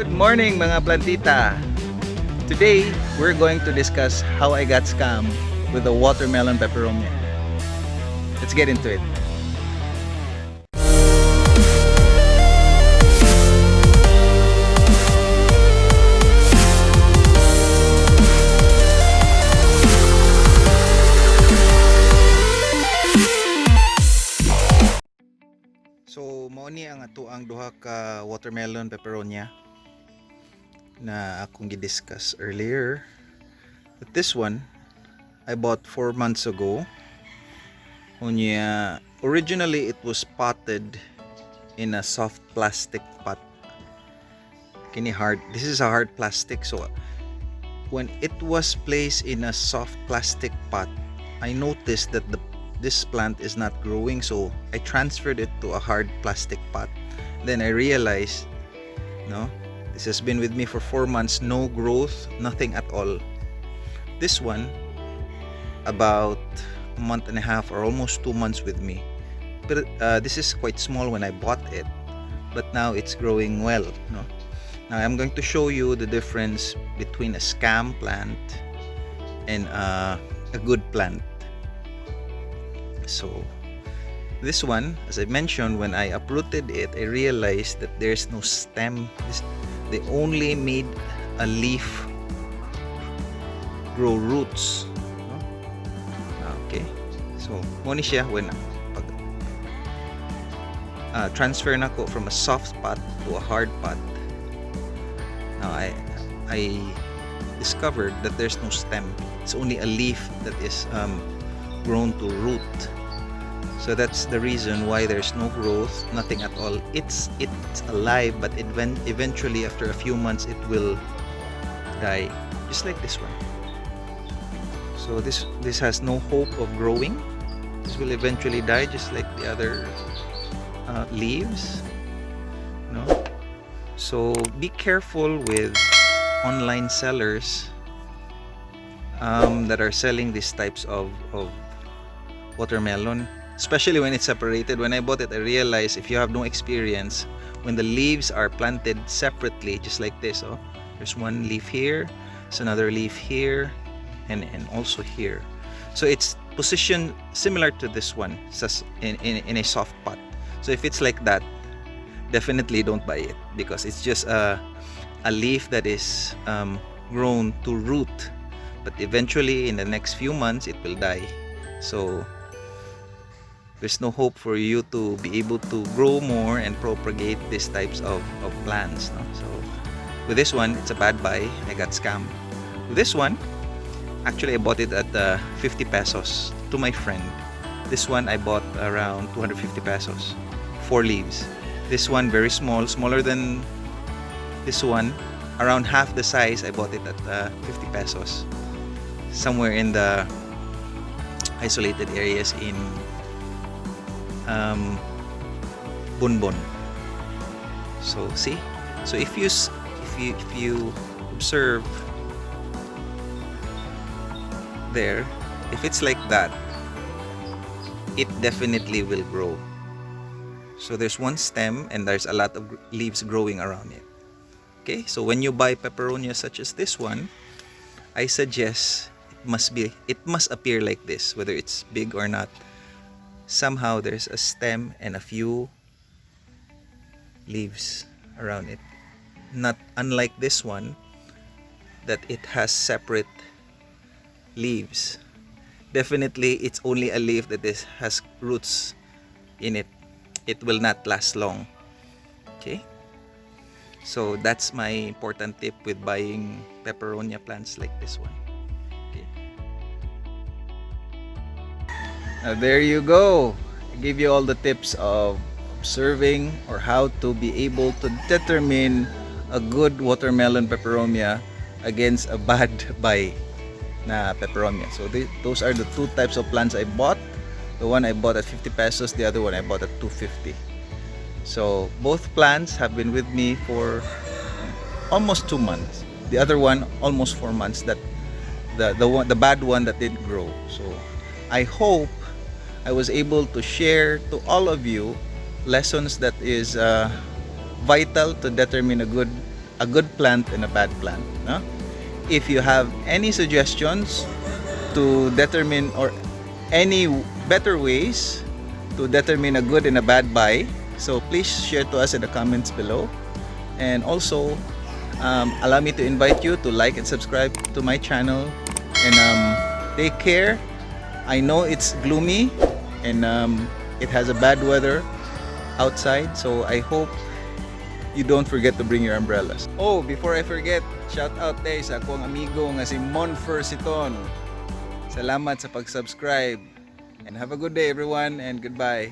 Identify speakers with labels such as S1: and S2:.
S1: Good morning mga plantita! Today, we're going to discuss how I got scammed with the watermelon peperomia. Let's get into it. So, mao ni ang ato ang duha ka watermelon peperomia na akong gi-discuss earlier. But this one, I bought 4 months ago. Originally, it was potted in a soft plastic pot. This is a hard plastic. So, when it was placed in a soft plastic pot, I noticed that this plant is not growing, so I transferred it to a hard plastic pot. Then I realized, this has been with me for 4 months, no growth, nothing at all. This one, about a month and a half or almost 2 months with me. But this is quite small when I bought it, but now it's growing well. Now I'm going to show you the difference between a scam plant and a good plant. So this one, as I mentioned, when I uprooted it, I realized that there's no stem. They only made a leaf grow roots. Okay, so muna siya when pag transfer na ko from a soft pot to a hard pot. Now I discovered that there's no stem. It's only a leaf that is grown to root. So that's the reason why there's no growth, nothing at all. It's alive, but eventually after a few months it will die, just like this one. So this has no hope of growing. This will eventually die, just like the other leaves. So be careful with online sellers that are selling these types of watermelon, especially when it's separated. When I bought it, I realized if you have no experience, when the leaves are planted separately, just like this, there's one leaf here, there's another leaf here, and also here. So it's positioned similar to this one in a soft pot. So if it's like that, definitely don't buy it, because it's just a leaf that is grown to root, but eventually in the next few months it will die. So there's no hope for you to be able to grow more and propagate these types of plants. So with this one, it's a bad buy. I got scammed. With this one, actually I bought it at 50 pesos to my friend. This one I bought around 250 pesos. 4 leaves. This one very small, smaller than this one, around half the size. I bought it at 50 pesos. Somewhere in the isolated areas in Bonbon. So see, so if you observe there, if it's like that, it definitely will grow. So there's one stem and there's a lot of leaves growing around it. Okay, so when you buy peperonia such as this one, I suggest it must appear like this, whether it's big or not. Somehow there's a stem and a few leaves around it. Not unlike this one, that it has separate leaves. Definitely it's only a leaf that has roots in it. It will not last long. Okay, so that's my important tip with buying peperonia plants like this one. Now there you go. I gave you all the tips of observing or how to be able to determine a good watermelon peperomia against a bad buy na peperomia. So those are the 2 types of plants I bought. The one I bought at 50 pesos, the other one I bought at 250. So both plants have been with me for almost 2 months. The other one almost 4 months. That the bad one that didn't grow. So I hope I was able to share to all of you lessons that is vital to determine a good a good plant and a bad plant, no? If you have any suggestions to determine or any better ways to determine a good and a bad buy, so please share to us in the comments below. And also allow me to invite you to like and subscribe to my channel. And take care. I know it's gloomy and it has a bad weather outside, so I hope you don't forget to bring your umbrellas. Oh, before I forget, shout out tayo sa akong amigo nga si Mon Fersiton. Salamat sa pag-subscribe. And have a good day everyone, and goodbye.